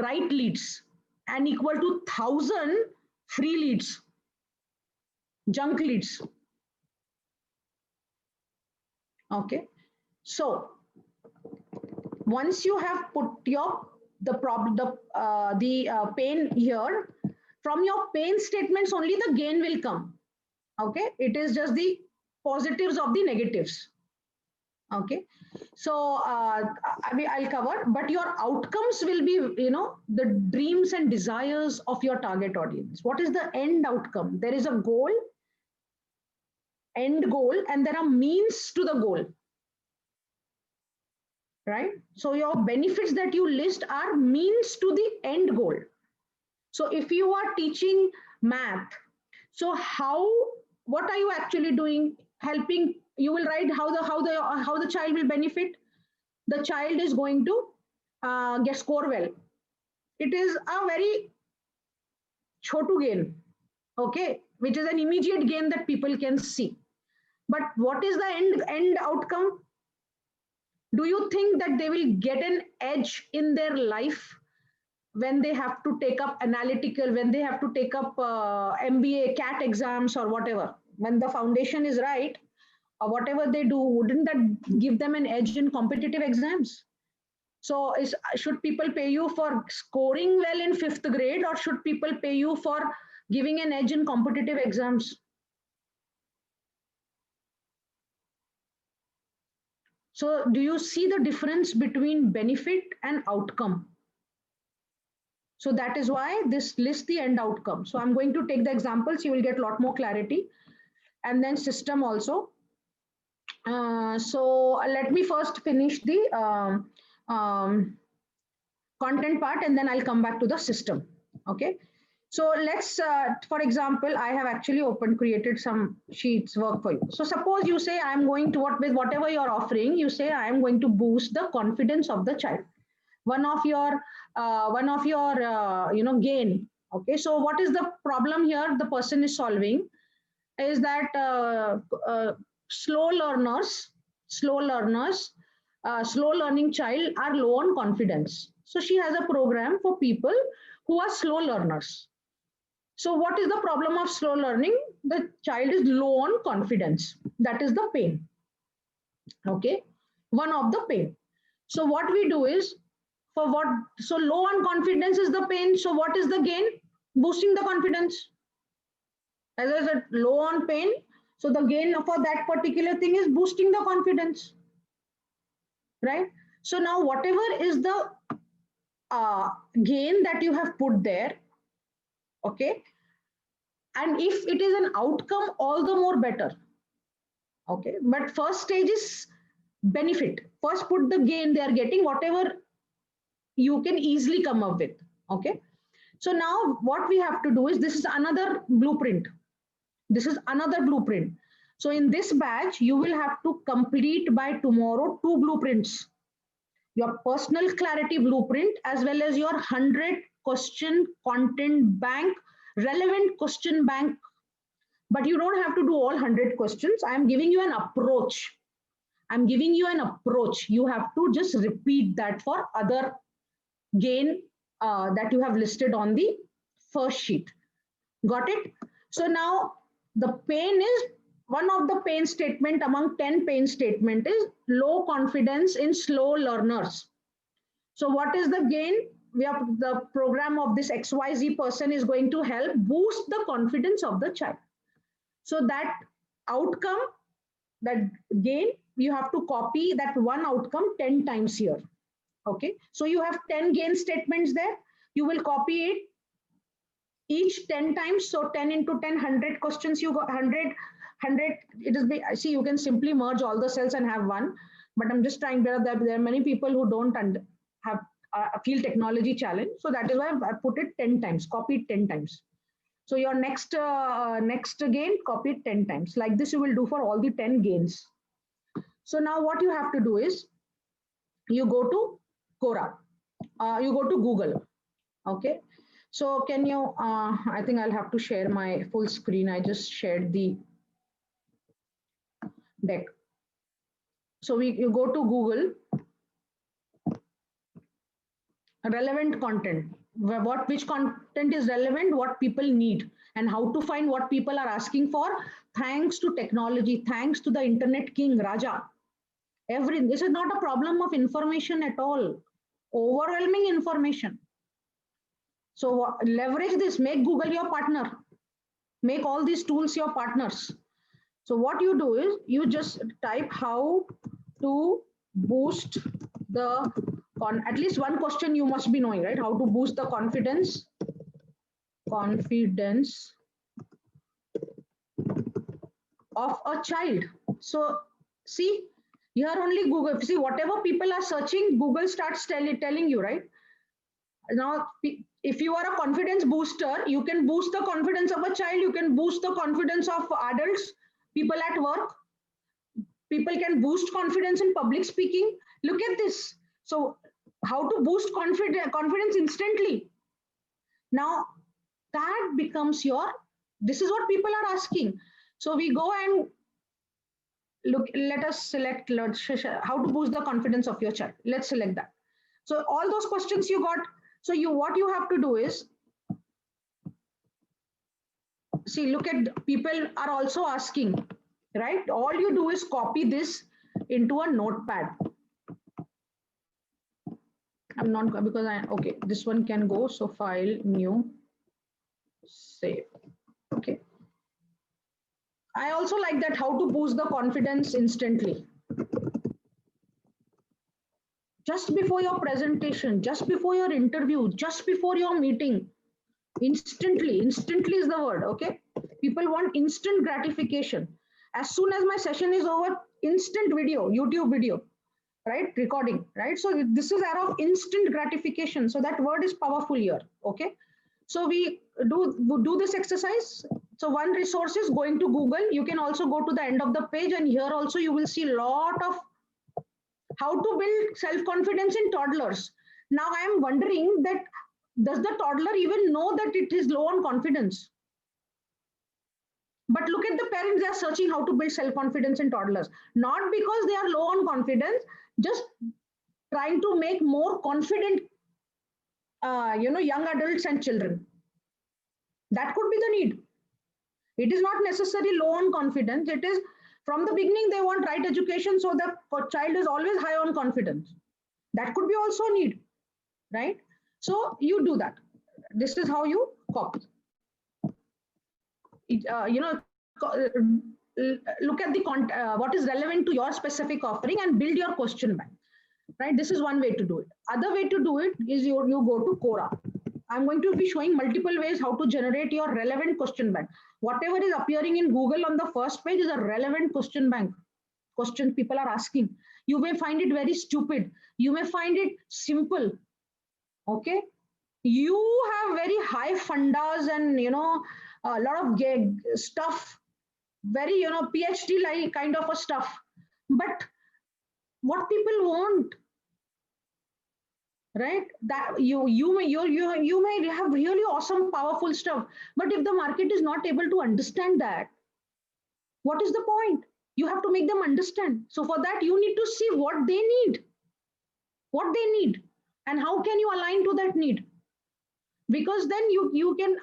right leads and equal to 1,000 free leads, junk leads. Okay, so once you have put your the pain here, from your pain statements only the gain will come. Okay, it is just the positives of the negatives. Okay, so I'll cover, but your outcomes will be, the dreams and desires of your target audience. What is the end outcome? There is a goal, end goal, and there are means to the goal, right? So your benefits that you list are means to the end goal. So if you are teaching math, so what are you actually doing? Helping, you will write how the child will benefit. The child is going to get score well. It is a very chotu gain, okay, which is an immediate gain that people can see. But what is the end outcome? Do you think that they will get an edge in their life when they have to take up analytical, when they have to take up MBA, CAT exams or whatever? When the foundation is right, or whatever they do, wouldn't that give them an edge in competitive exams? So should people pay you for scoring well in 5th grade, or should people pay you for giving an edge in competitive exams? So do you see the difference between benefit and outcome? So that is why this lists the end outcome. So I'm going to take the examples, you will get a lot more clarity. And then system also. So let me first finish the content part, and then I'll come back to the system. Okay. So let's, for example, I have actually created some sheets work for you. So suppose you say I'm going to with whatever you're offering, you say I am going to boost the confidence of the child. One of your gain. Okay. So what is the problem here? The person is solving is that slow learning child are low on confidence. So she has a program for people who are slow learners. So what is the problem of slow learning? The child is low on confidence. That is the pain. Okay, one of the pain. So what we do is, so low on confidence is the pain. So what is the gain? Boosting the confidence. As I said, low on pain. So the gain for that particular thing is boosting the confidence, right? So now whatever is the gain that you have put there, okay, and if it is an outcome, all the more better. Okay, but first stage is benefit. First put the gain they are getting, whatever you can easily come up with. Okay. So now what we have to do is, this is another blueprint. This is another blueprint. So in this batch, you will have to complete by tomorrow 2 blueprints. Your personal clarity blueprint as well as your 100 question content bank, relevant question bank. But you don't have to do all 100 questions. I am giving you an approach. I'm giving you an approach. You have to just repeat that for other gain that you have listed on the first sheet. Got it? So now the pain is, one of the pain statement among 10 pain statement is low confidence in slow learners. So what is the gain? We have the program of this XYZ person is going to help boost the confidence of the child. So that outcome, that gain, you have to copy that one outcome 10 times here. Okay. So you have 10 gain statements there. You will copy it each 10 times. So 10 into 10, 100 questions, you got 100. It is, see, you can simply merge all the cells and have one, but I'm just trying there are many people who don't have a field technology challenge. So that is why I put it 10 times, copy it 10 times. So your next gain, copy it 10 times. Like this you will do for all the 10 gains. So now what you have to do is, you go to Quora, you go to Google. Okay. So can you, I think I'll have to share my full screen. I just shared the deck. So you go to Google, relevant content, which content is relevant, what people need, and how to find what people are asking for, thanks to technology, thanks to the internet king, Raja. This is not a problem of information at all, overwhelming information. So leverage this, make Google your partner, make all these tools your partners. So what you do is, you just type how to boost the, at least one question you must be knowing, right? How to boost the confidence of a child. So see, here only Google, see, whatever people are searching, Google starts telling you, right? Now, if you are a confidence booster, you can boost the confidence of a child, you can boost the confidence of adults, people at work, people can boost confidence in public speaking. Look at this. So how to boost confidence instantly. Now that becomes your, this is what people are asking. So we go and look, let us select how to boost the confidence of your child. Let's select that. So all those questions you got. So what you have to do is, see, look at, people are also asking, right? All you do is copy this into a notepad. I'm not, because okay, this one can go. So file, new, save. Okay. I also like that, how to boost the confidence instantly. Just before your presentation, just before your interview, just before your meeting, instantly is the word. Okay. People want instant gratification. As soon as my session is over, instant video, YouTube video, right? Recording, right? So this is era of instant gratification. So that word is powerful here. Okay. So we do this exercise. So one resource is going to Google. You can also go to the end of the page, and here also you will see a lot of how to build self-confidence in toddlers. Now I am wondering that, does the toddler even know that it is low on confidence? But look at the parents, they are searching how to build self-confidence in toddlers. Not because they are low on confidence, just trying to make more confident young adults and children. That could be the need. It is not necessarily low on confidence. It is, from the beginning, they want right education, so the child is always high on confidence. That could be also a need, right? So you do that. This is how you copy. Look at the what is relevant to your specific offering and build your question bank, right? This is one way to do it. Other way to do it is you go to Quora. I'm going to be showing multiple ways how to generate your relevant question bank. Whatever is appearing in Google on the first page is a relevant question bank. Questions people are asking. You may find it very stupid. You may find it simple. Okay, you have very high fundas and a lot of stuff, very PhD like kind of a stuff. But what people want, right? That you may have really awesome, powerful stuff, but if the market is not able to understand that, what is the point? You have to make them understand. So for that, you need to see what they need, and how can you align to that need? Because then you can,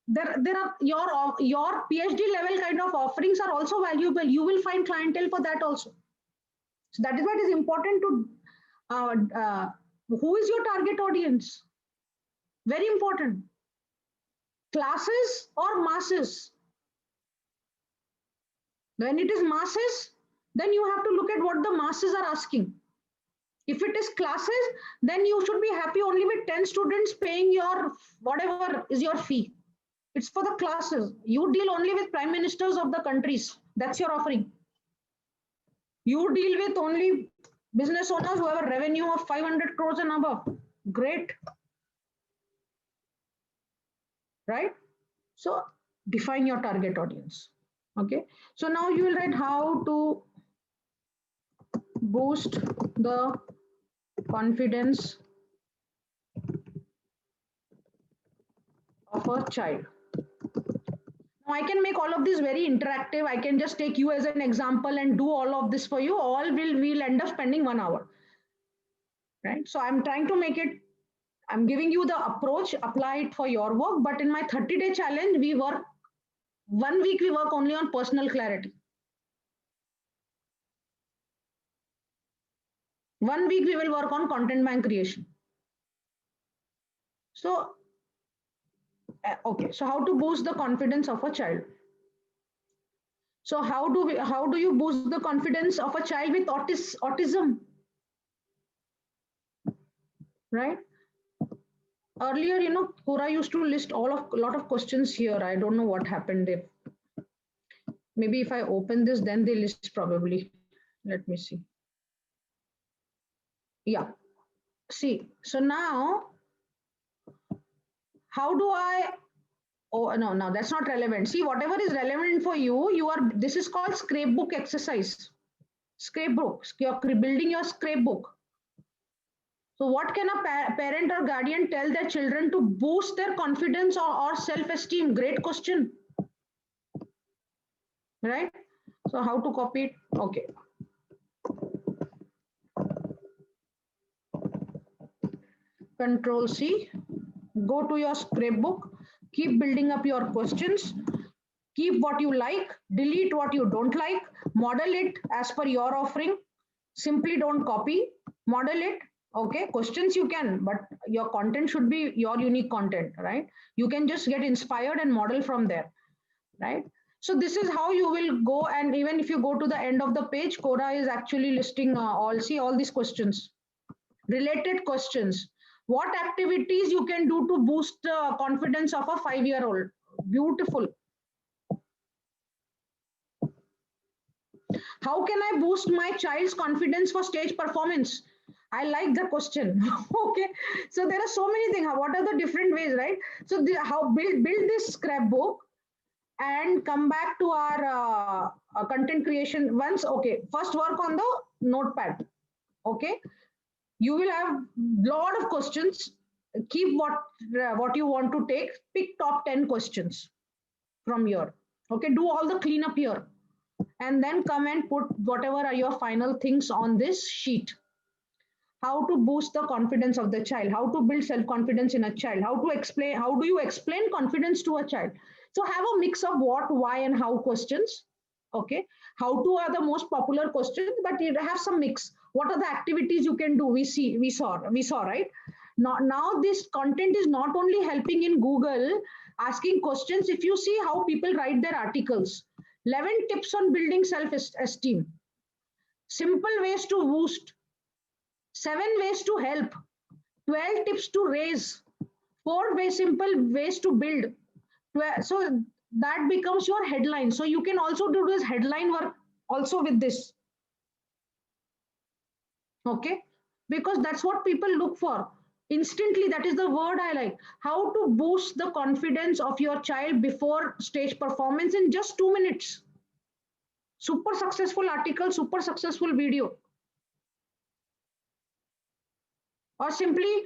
there are your PhD level kind of offerings are also valuable. You will find clientele for that also. So that is what is important to uh, uh, who is your target audience? Very important. Classes or masses? When it is masses, then you have to look at what the masses are asking. If it is classes, then you should be happy only with 10 students paying your whatever is your fee. It's for the classes. You deal only with prime ministers of the countries. That's your offering. You deal with only business owners who have a revenue of 500 crores and above. Great. Right? So define your target audience. Okay. So now you will write how to boost the confidence of a child. Now I can make all of this very interactive. I can just take you as an example and do all of this for you. All will end up spending 1 hour. Right. So I'm trying to make it, I'm giving you the approach, apply it for your work. But in my 30-day challenge, we work 1 week, we work only on personal clarity. 1 week, we will work on content bank creation. So, okay. So how to boost the confidence of a child? So how do you boost the confidence of a child with autism? Right? Earlier, Quora used to list a lot of questions here. I don't know what happened there. Maybe if I open this, then they list probably. Let me see. Yeah. See, so now, how do I, oh no, that's not relevant. See, whatever is relevant for you, this is called scrapebook exercise. Scrapebook, you're building your scrapebook. So what can a parent or guardian tell their children to boost their confidence or self-esteem? Great question. Right? So how to copy it? Okay. Control C, go to your scrapbook, keep building up your questions, keep what you like, delete what you don't like, model it as per your offering. Simply don't copy, model it. Okay, questions you can, but your content should be your unique content, right? You can just get inspired and model from there, right? So this is how you will go, and even if you go to the end of the page, Quora is actually listing all these questions, related questions. What activities you can do to boost confidence of a 5-year-old? Beautiful. How can I boost my child's confidence for stage performance? I like the question. Okay, so there are so many things. What are the different ways, right? So how build this scrapbook and come back to our content creation once. Okay, first work on the notepad. Okay, you will have lot of questions. Keep what you want to take. Pick top 10 questions from here. Okay, do all the cleanup here, and then come and put whatever are your final things on this sheet. How to boost the confidence of the child, how to build self confidence in a child, how do you explain confidence to a child? So have a mix of what, why, and how questions. Okay, how to are the most popular questions, but you have some mix. What are the activities you can do? We saw right now this content is not only helping in Google asking questions. If you see how people write their articles, 11 tips on building self esteem, simple ways to boost, 7 ways to help, 12 tips to raise, 4 simple ways to build. So that becomes your headline. So you can also do this headline work also with this. Okay, because that's what people look for. Instantly, that is the word I like. How to boost the confidence of your child before stage performance in just 2 minutes. Super successful article, super successful video. Or simply,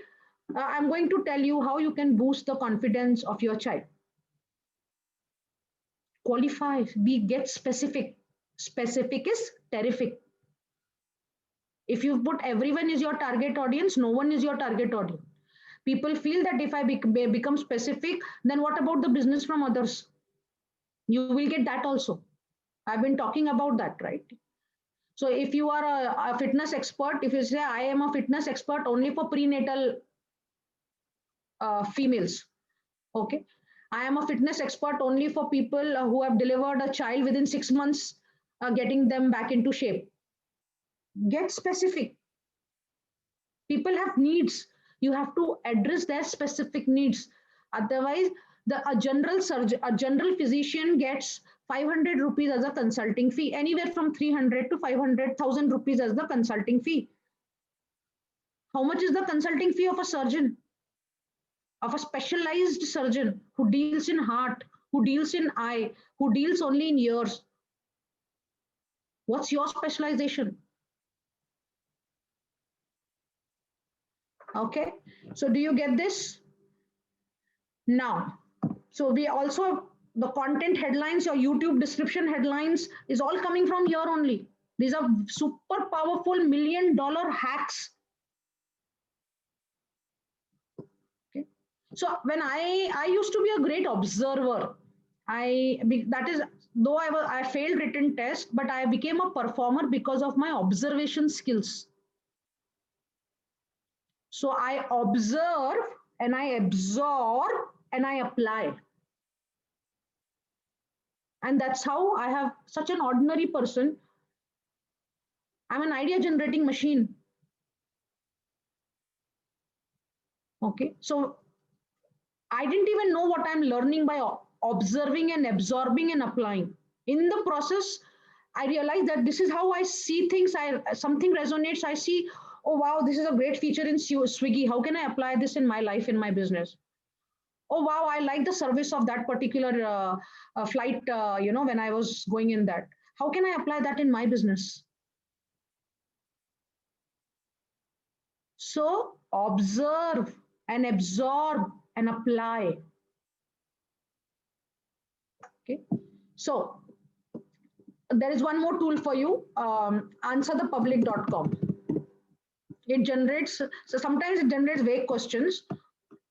I'm going to tell you how you can boost the confidence of your child. Qualify, get specific. Specific is terrific. If you put everyone is your target audience, no one is your target audience. People feel that if I become specific, then what about the business from others? You will get that also. I've been talking about that, right? So if you are a fitness expert, if you say I am a fitness expert only for prenatal females, okay, I am a fitness expert only for people who have delivered a child within 6 months, getting them back into shape. Get specific. People have needs. You have to address their specific needs. Otherwise, a general surgeon, a general physician gets 500 rupees as a consulting fee, anywhere from 300 to 500,000 rupees as the consulting fee. How much is the consulting fee of a surgeon? Of a specialized surgeon who deals in heart, who deals in eye, who deals only in ears? What's your specialization? Okay, so do you get this? Now, so we also, the content headlines, your YouTube description headlines is all coming from here only. These are super powerful $1,000,000 hacks. Okay. So when I used to be a great observer, that is, though I failed written test, but I became a performer because of my observation skills. So I observe and I absorb and I apply. And that's how I have such an ordinary person. I'm an idea generating machine. Okay. So I didn't even know what I'm learning by observing and absorbing and applying. In the process, I realized that this is how I see things. Something resonates. I see, oh wow, this is a great feature in Swiggy. How can I apply this in my life, in my business? Oh wow, I like the service of that particular flight. When I was going in that, how can I apply that in my business? So observe and absorb and apply. Okay. So there is one more tool for you, answerthepublic.com. It generates, so sometimes it generates vague questions,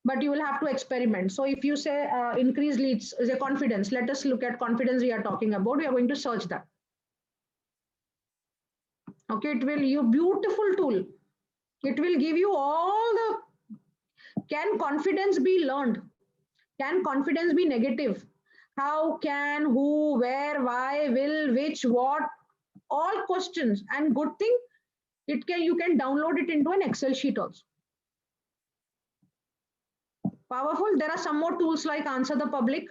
but you will have to experiment. So if you say increase leads is a confidence, let us look at confidence we are talking about. We are going to search that. Okay, it will, you beautiful tool. It will give you all the, can confidence be learned? Can confidence be negative? How, can, who, where, why, will, which, what, all questions. And good thing, you can download it into an Excel sheet also. Powerful. There are some more tools like Answer the Public,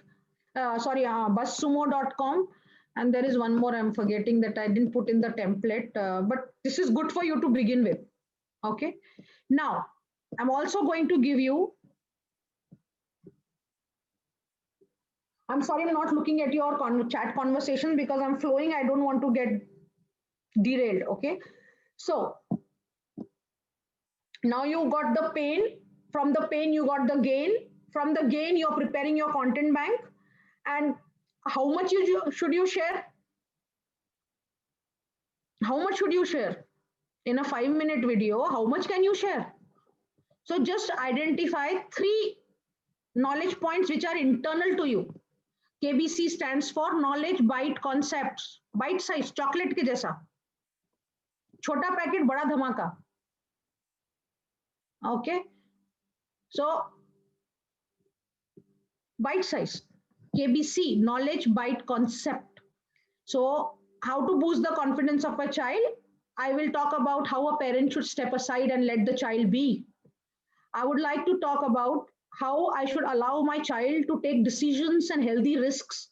BuzzSumo.com. And there is one more I'm forgetting that I didn't put in the template, but this is good for you to begin with. Okay. Now, I'm also going to give you, I'm sorry, I'm not looking at your chat conversation because I'm flowing. I don't want to get derailed. Okay. So now you got the pain. From the pain, you got the gain. From the gain, you're preparing your content bank. And how much should you share? How much should you share? In a 5-minute video, how much can you share? So just identify 3 knowledge points which are internal to you. KBC stands for knowledge bite concepts. Bite size, chocolate के जैसा. छोटा packet बड़ा धमाका. Okay. So bite size. KBC, knowledge bite concept. So how to boost the confidence of a child? I will talk about how a parent should step aside and let the child be. I would like to talk about how I should allow my child to take decisions and healthy risks.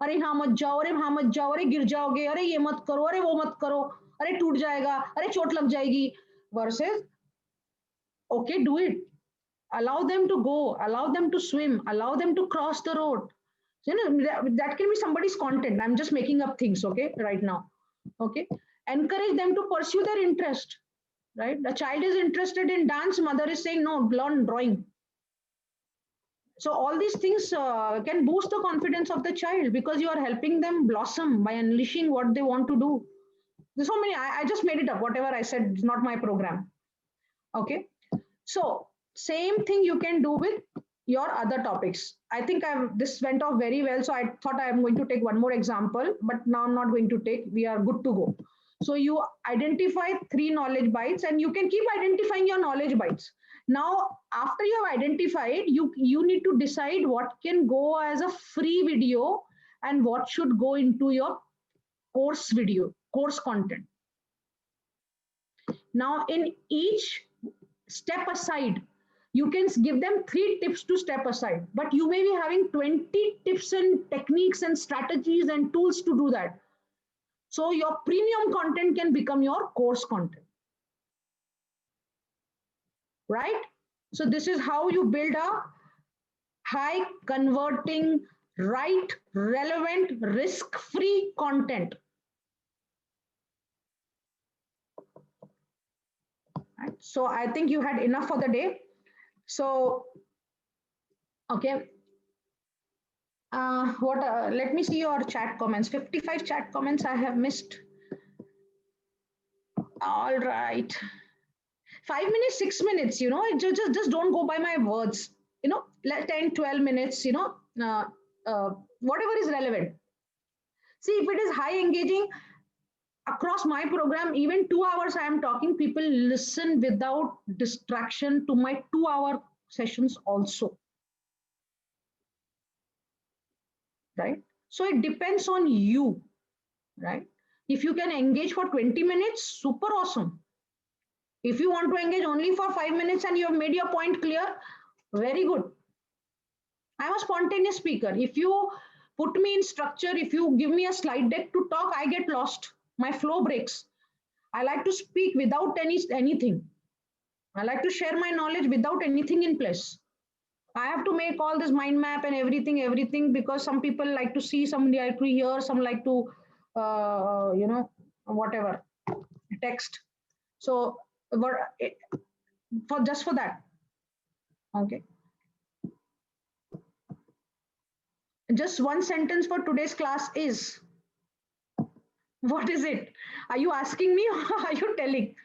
अरे हाँ मत जाओ, अरे हाँ मत जाओ, अरे गिर जाओगे, अरे ये मत करो, अरे वो मत करो, अरे टूट जाएगा, अरे चोट लग जाएगी. Versus, okay, do it. Allow them to go, allow them to swim, allow them to cross the road. So, that can be somebody's content. I'm just making up things, okay, right now. Okay. Encourage them to pursue their interest, right? The child is interested in dance, mother is saying, no, learn drawing. So all these things can boost the confidence of the child because you are helping them blossom by unleashing what they want to do. There's so many, I just made it up. Whatever I said is not my program. Okay. So same thing you can do with your other topics. I think this went off very well. So I thought I'm going to take one more example, but now I'm not going to take. We are good to go. So you identify 3 knowledge bites and you can keep identifying your knowledge bites. Now, after you have identified, you need to decide what can go as a free video and what should go into your course video, course content. Now, in each step aside, you can give them 3 tips to step aside, but you may be having 20 tips and techniques and strategies and tools to do that. So your premium content can become your course content, right? So this is how you build a high converting, right, relevant, risk-free content. Right? So I think you had enough for the day. So, okay. Let me see your chat comments. 55 chat comments I have missed. All right. 5 minutes, 6 minutes, just don't go by my words. 10, 12 minutes, whatever is relevant. See, if it is high engaging, across my program, even 2 hours I am talking, people listen without distraction to my 2-hour sessions also. Right? So it depends on you, right? If you can engage for 20 minutes, super awesome. If you want to engage only for 5 minutes and you have made your point clear, very good. I'm a spontaneous speaker. If you put me in structure, if you give me a slide deck to talk, I get lost. My flow breaks. I like to speak without anything. I like to share my knowledge without anything in place. I have to make all this mind map and everything, because some people like to see, some like to hear, some like to, whatever, text. So, just for that. Okay. Just one sentence for today's class is, what is it? Are you asking me or are you telling?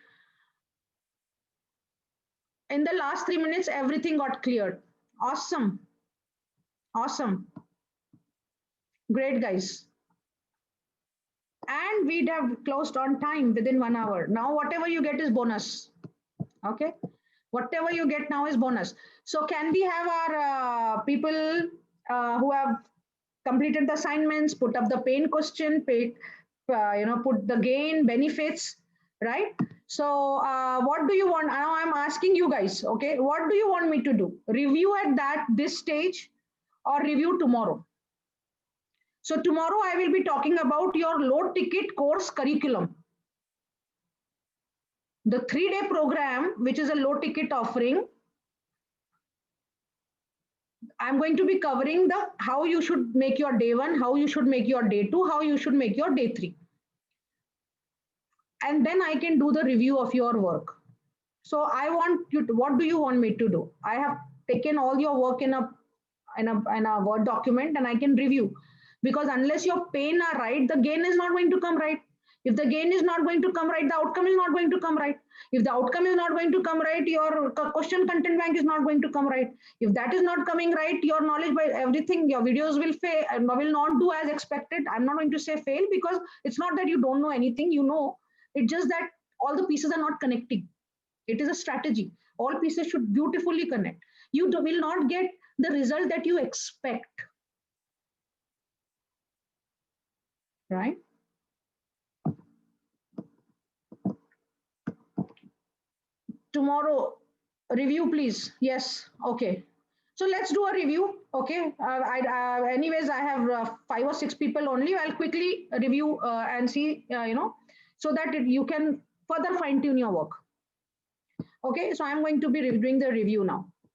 In the last 3 minutes, everything got cleared. Awesome. Awesome. Great, guys. And we'd have closed on time within 1 hour. Now, whatever you get is bonus. Okay. Whatever you get now is bonus. So can we have our people who have completed the assignments, put up the pain question, put the gain, benefits, right? So what do you want? Now I'm asking you guys, okay, what do you want me to do? Review at this stage or review tomorrow? So tomorrow I will be talking about your low ticket course curriculum. The 3-day program, which is a low ticket offering, I'm going to be covering the how you should make your day 1, how you should make your day 2, how you should make your day 3. And then I can do the review of your work. So I want you to, what do you want me to do? I have taken all your work in a Word document and I can review. Because unless your pain are right, the gain is not going to come right. If the gain is not going to come right, the outcome is not going to come right. If the outcome is not going to come right, your question content bank is not going to come right. If that is not coming right, your knowledge by everything, your videos will fail and will not do as expected. I'm not going to say fail because it's not that you don't know anything, you know. It's just that all the pieces are not connecting. It is a strategy. All pieces should beautifully connect. You will not get the result that you expect. Right? Tomorrow, review, please. Yes. Okay. So let's do a review. Okay. Anyways, I have 5 or 6 people only. I'll quickly review and see, so that you can further fine tune your work. Okay. So I'm going to be doing the review now.